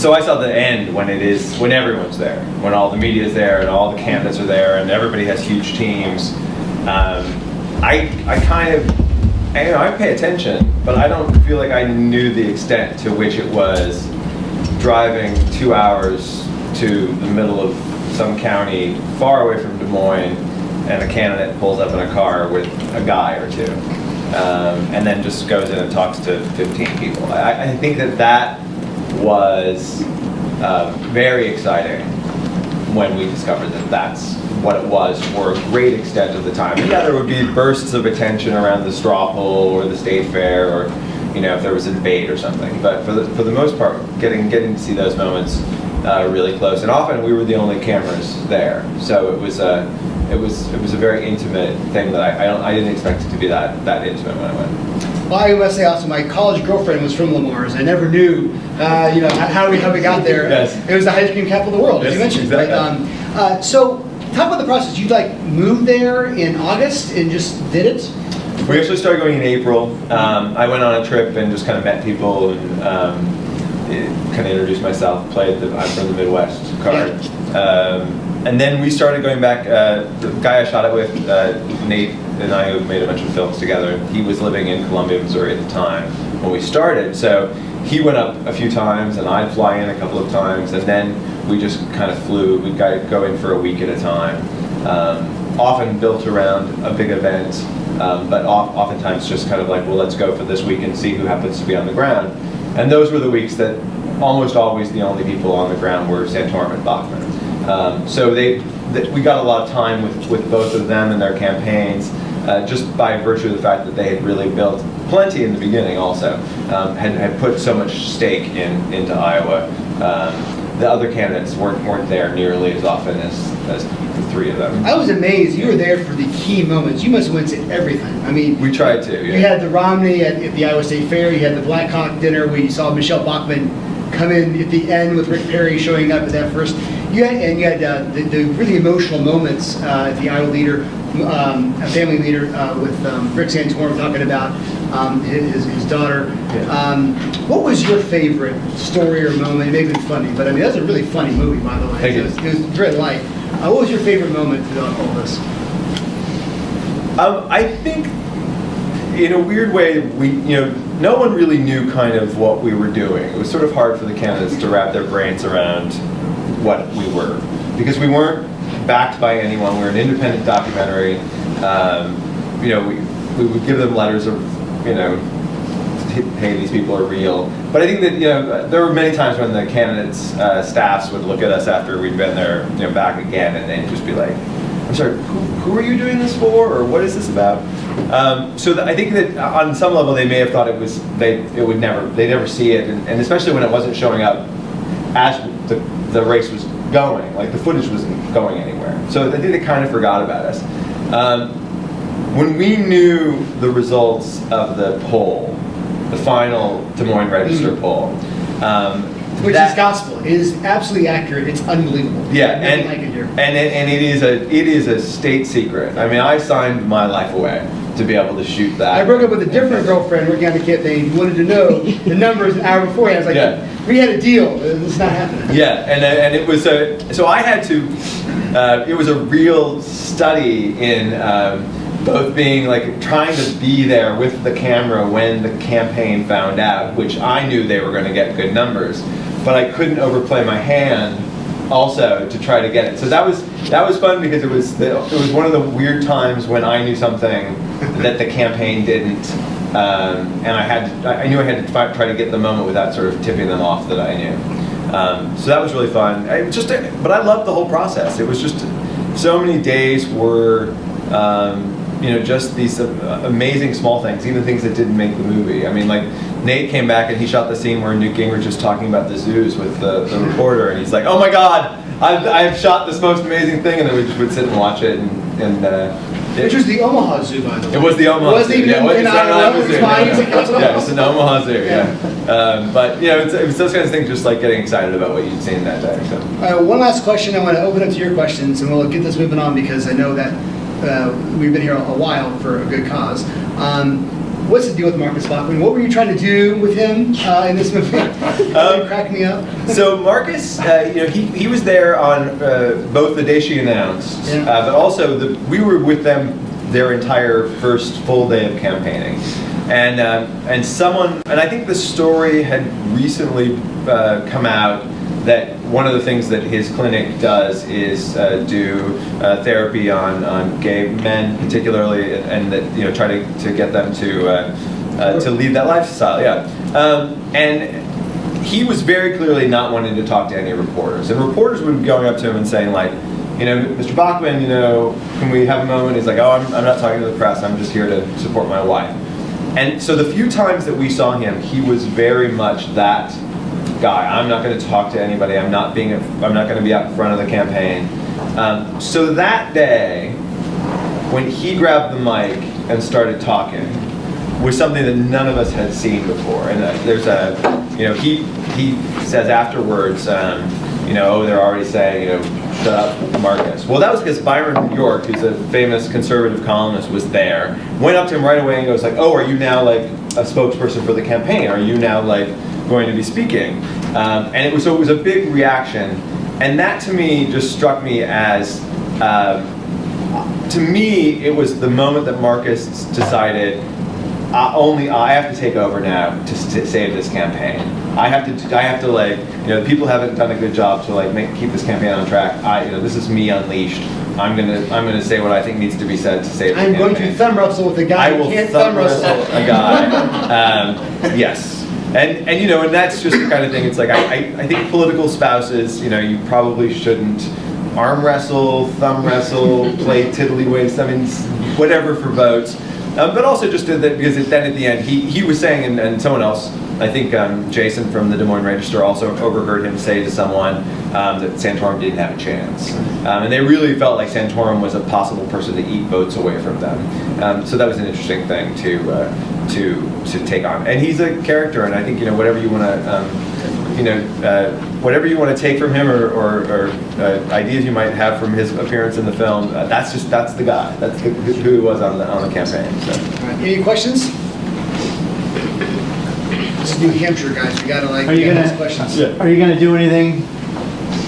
so I saw the end when everyone's there, when all the media is there and all the candidates are there and everybody has huge teams. I kind of, I pay attention, but I don't feel like I knew the extent to which it was driving 2 hours to the middle of some county far away from Des Moines, and a candidate pulls up in a car with a guy or two, and then just goes in and talks to 15 people. I think that was very exciting when we discovered that that's what it was for a great extent of the time. And yeah, there would be bursts of attention around the straw poll or the state fair, or if there was a debate or something. But for the most part, getting to see those moments really close, and often we were the only cameras there, so it was a very intimate thing that I didn't expect it to be that intimate when I went. Well, I must say also, my college girlfriend was from Lamar's. I never knew, how we got there. Yes. It was the ice cream capital of the world, as you mentioned. Exactly. Right? So, talk about the process. You moved there in August and just did it? We actually started going in April. I went on a trip and just kind of met people and kind of introduced myself. I'm from the Midwest card. And then we started going back. The guy I shot it with, Nate and I, who made a bunch of films together, he was living in Columbia, Missouri at the time when we started. So he went up a few times, and I'd fly in a couple of times, and then we just kind of flew. We'd go in for a week at a time, often built around a big event, but oftentimes just kind of like, well, let's go for this week and see who happens to be on the ground. And those were the weeks that almost always the only people on the ground were Santorum and Bachman. So we got a lot of time with both of them and their campaigns, just by virtue of the fact that they had really built plenty in the beginning also, had put so much stake into Iowa. The other candidates weren't there nearly as often as the three of them. I was amazed. You were there for the key moments. You must have went to everything. I mean, we tried to. Yeah. You had the Romney at the Iowa State Fair. You had the Black Hawk dinner where you saw Michelle Bachmann come in at the end with Rick Perry showing up at that first. You had the really emotional moments at the Iowa leader, a family leader with Rick Santorum talking about his daughter. Yeah. What was your favorite story or moment? It may have been funny, but I mean, that's a really funny movie, by the way. It was very light. What was your favorite moment throughout all this? I think, in a weird way, no one really knew kind of what we were doing. It was sort of hard for the candidates to wrap their brains around what we were, because we weren't backed by anyone. We were an independent documentary. We would give them letters of, hey, these people are real. But I think that there were many times when the candidates' staffs would look at us after we'd been there, back again, and they'd just be like, "I'm sorry, who are you doing this for, or what is this about?" I think that on some level they may have thought they'd never see it, and especially when it wasn't showing up as the race was going, like the footage wasn't going anywhere. So I think they kind of forgot about us. When we knew the results of the poll, the final Des Moines Register poll, which is gospel. It is absolutely accurate. It's unbelievable. Yeah, and it is a state secret. I mean, I signed my life away to be able to shoot that. I broke up with a different girlfriend working on the campaign who wanted to know the numbers an hour before. I was like, we had a deal. This is not happening. Yeah, and it was so I had to. It was a real study in both being trying to be there with the camera when the campaign found out, which I knew they were going to get good numbers, but I couldn't overplay my hand also to try to get it. So that was fun, because it was one of the weird times when I knew something that the campaign didn't, and I knew I had to try to get the moment without sort of tipping them off that I knew. So that was really fun. But I loved the whole process. It was just so many days were. Just these amazing small things, even things that didn't make the movie. I mean, Nate came back and he shot the scene where Newt Gingrich is talking about the zoos with the reporter, and he's like, "Oh my God, I've shot this most amazing thing," and then we just would sit and watch it, which was the Omaha Zoo, by the way. It was the Omaha Zoo. It wasn't even in Iowa. It was fine. Yeah, it's an Omaha Zoo. Yeah, but it was those kinds of things, just like getting excited about what you'd seen that day. So. One last question. I want to open up to your questions, and we'll get this moving on, because I know that we've been here a while for a good cause. What's the deal with Marcus Bachman? What were you trying to do with him in this movie? Crack me up. So Marcus, he was there on both the day she announced, but also we were with them their entire first full day of campaigning, and I think the story had recently come out that one of the things that his clinic does is do therapy on gay men, particularly, and that try to get them to lead that lifestyle. Yeah, and he was very clearly not wanting to talk to any reporters, and reporters would be going up to him and saying like, Mr. Bachman, can we have a moment? He's like, oh, I'm not talking to the press. I'm just here to support my wife. And so the few times that we saw him, he was very much that guy. I'm not going to talk to anybody. I'm not going to be out in front of the campaign. So that day, when he grabbed the mic and started talking, was something that none of us had seen before. And he says afterwards, oh, they're already saying, shut up, Marcus. Well, that was because Byron York, who's a famous conservative columnist, was there. Went up to him right away and goes like, oh, are you now like a spokesperson for the campaign? Are you now like going to be speaking? And it was a big reaction. And that to me just struck me as, to me, it was the moment that Marcus decided, I have to take over now to save this campaign. I have to like, people haven't done a good job to like keep this campaign on track. This is me unleashed. I'm gonna say what I think needs to be said to save the campaign. I'm going to thumb wrestle with a guy who can't thumb wrestle a guy. Yes. And that's just the kind of thing. It's like I think political spouses, you probably shouldn't arm wrestle, thumb wrestle, play tiddlywinks. I mean, whatever for votes. But also just because then at the end he was saying, and someone else, I think Jason from the Des Moines Register also overheard him say to someone that Santorum didn't have a chance, and they really felt like Santorum was a possible person to eat votes away from them. So that was an interesting thing to take on. And he's a character, and I think whatever you want to. Whatever you want to take from him or ideas you might have from his appearance in the film, that's the guy. That's who he was on the campaign. So. All right. Any questions? This is New Hampshire, guys. We gotta ask questions. Are you gonna do anything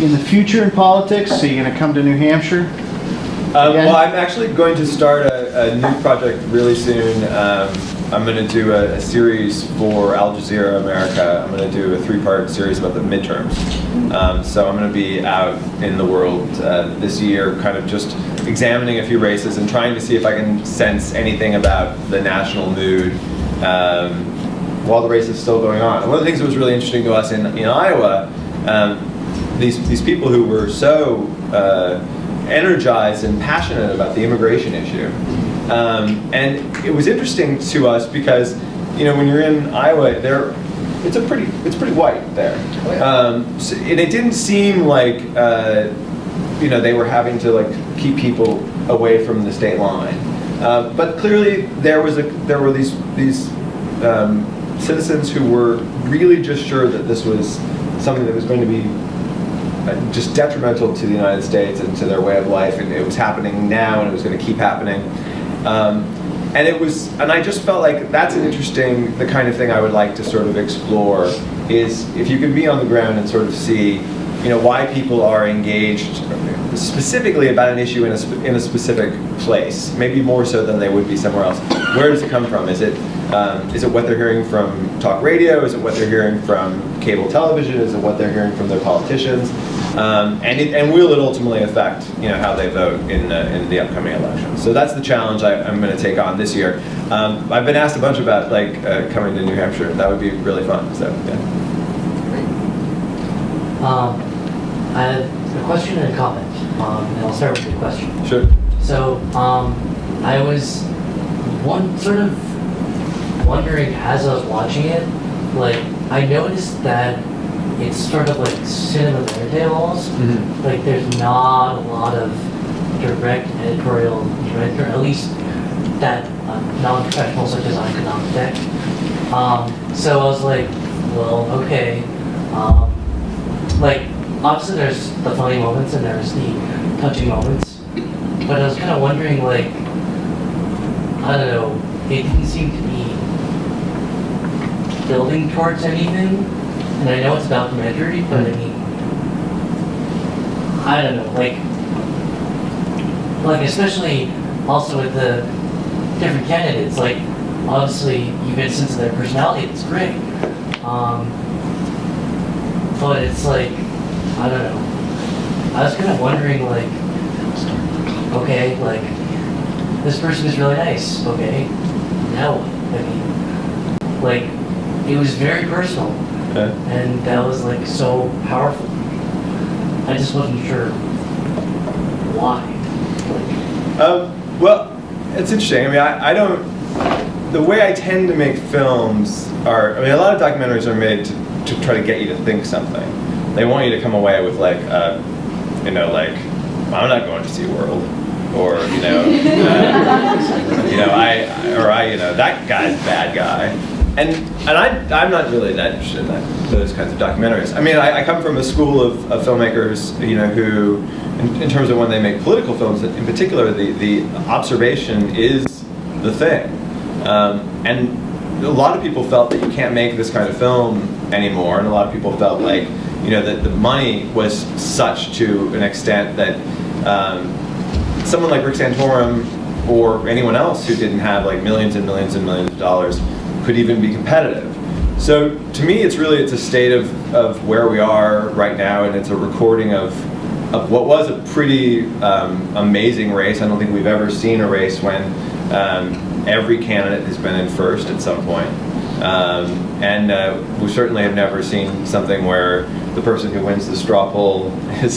in the future in politics? Are you gonna come to New Hampshire? Well, I'm actually going to start a new project really soon. I'm going to do a series for Al Jazeera America. I'm going to do a 3-part series about the midterms. So I'm going to be out in the world this year, kind of just examining a few races and trying to see if I can sense anything about the national mood while the race is still going on. And one of the things that was really interesting to us in Iowa, these people who were so energized and passionate about the immigration issue. And it was interesting to us because, when you're in Iowa, it's pretty white there, and it didn't seem like they were having to like keep people away from the state line. But clearly there were these citizens who were really just sure that this was something that was going to be just detrimental to the United States and to their way of life, and it was happening now, and it was going to keep happening. And I just felt like that's the kind of thing I would like to sort of explore, is if you could be on the ground and sort of see, why people are engaged specifically about an issue in a specific place, maybe more so than they would be somewhere else. Where does it come from? Is it what they're hearing from talk radio? Is it what they're hearing from cable television? Is it what they're hearing from their politicians? And will it ultimately affect how they vote in the upcoming elections? So that's the challenge I'm going to take on this year. I've been asked a bunch about coming to New Hampshire. That would be really fun. So yeah. I have a question and a comment, and I'll start with the question. Sure. So I was sort of wondering as I was watching it, I noticed that it's sort of like cinema verite almost. Mm-hmm. Like there's not a lot of direct editorial director, at least that non-professional such as I could not detect. So I was like, well, okay. Obviously there's the funny moments and there's the touching moments, but I was kind of wondering, I don't know, it didn't seem to be building towards anything. And I know it's a documentary, but I mean, I don't know, like especially also with the different candidates, like obviously you get a sense of their personality, it's great. But it's like, I don't know. I was kind of wondering, like, okay, like, this person is really nice, okay, now what? I mean, like, it was very personal, and that was, like, so powerful. I just wasn't sure why. Well, it's interesting. I mean, I don't, the way I tend to make films are, I mean, a lot of documentaries are made to try to get you to think something. They want you to come away with like, you know, like, I'm not going to see World, or you know, you know, that guy's a bad guy, and I'm not really that interested in those kinds of documentaries. I mean, I come from a school of filmmakers, you know, who, in terms of when they make political films, in particular, the observation is the thing, and a lot of people felt that you can't make this kind of film anymore, and a lot of people felt like, you know, that the money was such to an extent that someone like Rick Santorum or anyone else who didn't have like millions and millions and millions of dollars could even be competitive. So to me, it's a state of where we are right now, and it's a recording of what was a pretty amazing race. I don't think we've ever seen a race when every candidate has been in first at some point. And we certainly have never seen something where the person who wins the straw poll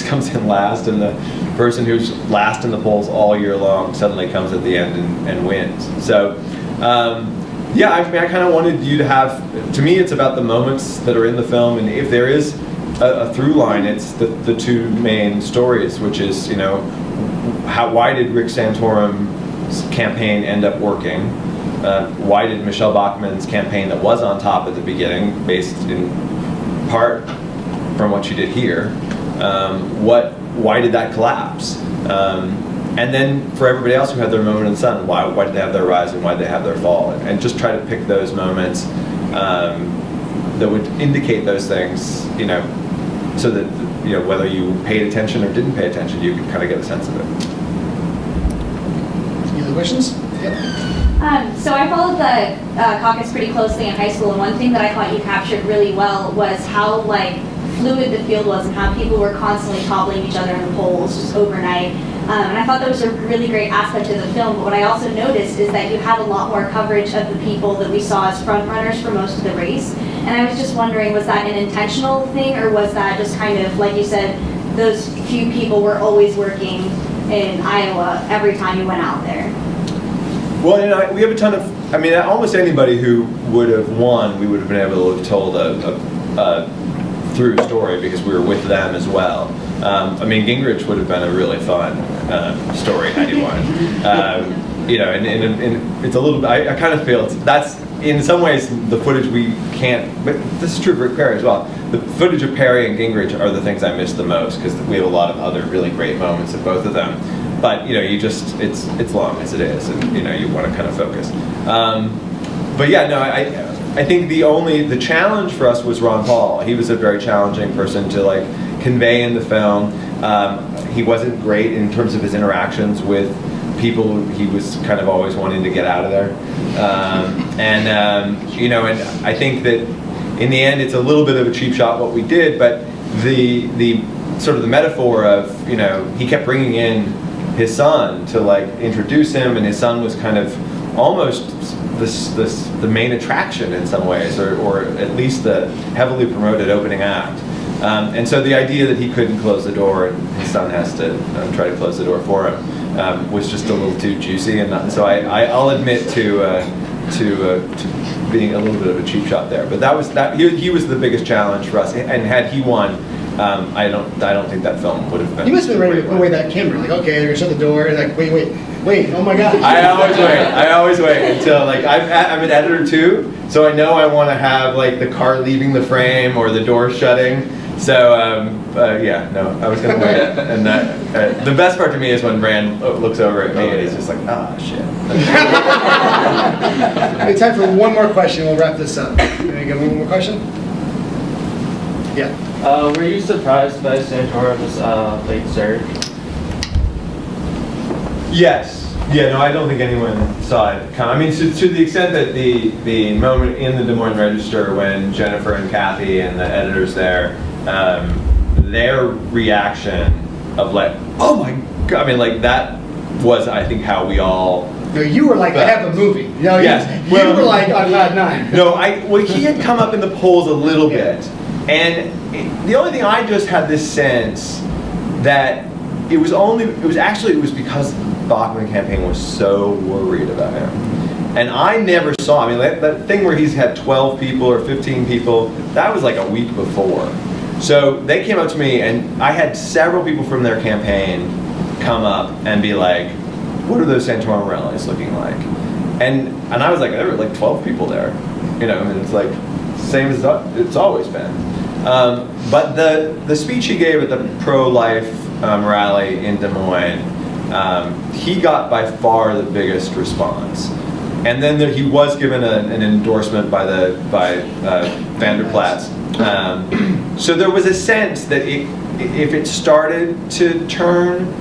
comes in last, and the person who's last in the polls all year long suddenly comes at the end and wins. So, yeah, I mean, I kind of wanted you to have, to me, it's about the moments that are in the film, and if there is a through line, it's the two main stories, which is, you know, why did Rick Santorum's campaign end up working? Why did Michelle Bachmann's campaign that was on top at the beginning, based in part from what she did here, why did that collapse? And then for everybody else who had their moment in the sun, why did they have their rise and why did they have their fall? And just try to pick those moments that would indicate those things, you know, so that, you know, whether you paid attention or didn't pay attention, you could kind of get a sense of it. Any other questions? Yep. So I followed the caucus pretty closely in high school, and one thing that I thought you captured really well was how like fluid the field was and how people were constantly toppling each other in the polls just overnight. And I thought that was a really great aspect of the film. But what I also noticed is that you had a lot more coverage of the people that we saw as front runners for most of the race. And I was just wondering, was that an intentional thing, or was that just kind of, like you said, those few people were always working in Iowa every time you went out there? Well, you know, we have a ton of, I mean, almost anybody who would have won, we would have been able to have told a through story because we were with them as well. I mean, Gingrich would have been a really fun story had he won. You know, and it's a little bit, I kind of feel that's, in some ways, the footage we can't, but this is true of Rick Perry as well. The footage of Perry and Gingrich are the things I miss the most, because we have a lot of other really great moments of both of them. But, you know, you just, it's long as it is, and, you know, you want to kind of focus. But yeah, no, I think the challenge for us was Ron Paul. He was a very challenging person to like convey in the film. He wasn't great in terms of his interactions with people. He was kind of always wanting to get out of there. You know, and I think that in the end it's a little bit of a cheap shot what we did, but the sort of the metaphor of, you know, he kept bringing in his son to like introduce him, and his son was kind of almost the main attraction in some ways, or at least the heavily promoted opening act. And so the idea that he couldn't close the door and his son has to try to close the door for him was just a little too juicy, and so I'll admit to being a little bit of a cheap shot there. But he was the biggest challenge for us, and had he won, I don't think that film would have been. You must have been ready to put away that camera. Like, okay, they're gonna shut the door. And like, wait, oh my God. I always wait until like I'm an editor too, so I know I want to have like the car leaving the frame or the door shutting So, yeah, no, I was gonna wait. And that, the best part to me is when Rand looks over at me and he's just like, ah, shit. Okay, time for one more question. We'll wrap this up. Can I get one more question? Yeah. Were you surprised by Santorum's late surge? Yes. Yeah, no, I don't think anyone saw it come. I mean, to the extent that the moment in the Des Moines Register when Jennifer and Kathy and the editors there, their reaction of like, oh my God, I mean, like that was, I think, how we all. No, you were like, I have a movie. No, Yes. you were like on Cloud 9. No, well, he had come up in the polls a little bit, and the only thing I just had this sense that it was because the Bachmann campaign was so worried about him. And I never saw, I mean, that thing where he's had 12 people or 15 people, that was like a week before. So they came up to me, and I had several people from their campaign come up and be like, what are those Santorum rallies looking like? And I was like, there were like 12 people there. You know, I mean, it's like, same as it's always been. But the speech he gave at the pro-life rally in Des Moines, he got by far the biggest response. And then he was given an endorsement by Vanderplatz. So there was a sense that if it started to turn,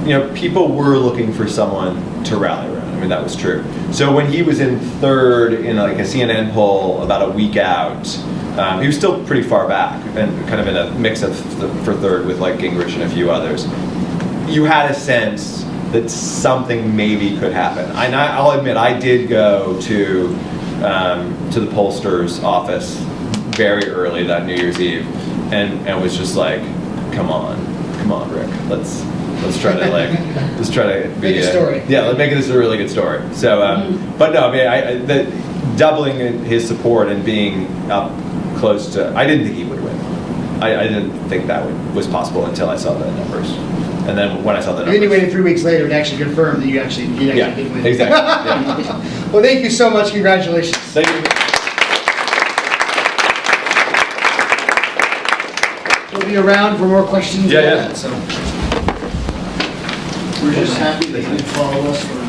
you know, people were looking for someone to rally around. I mean, that was true. So when he was in third in like a CNN poll about a week out, he was still pretty far back and kind of in a mix of for third with like Gingrich and a few others. You had a sense that something maybe could happen. And I'll admit, I did go to the pollster's office very early that New Year's Eve, and was just like, come on, Rick, let's try to be Make a story. Yeah, let's make this a really good story. So, but no, I mean, the doubling his support and being up close to, I didn't think he would win. I didn't think that was possible until I saw the numbers. And then when I saw the numbers. And then you waited 3 weeks later to actually confirm that you actually did win. Exactly. Yeah. Well, thank you so much. Congratulations. Thank you. We'll be around for more questions. Yeah. So. We're just happy that you follow us for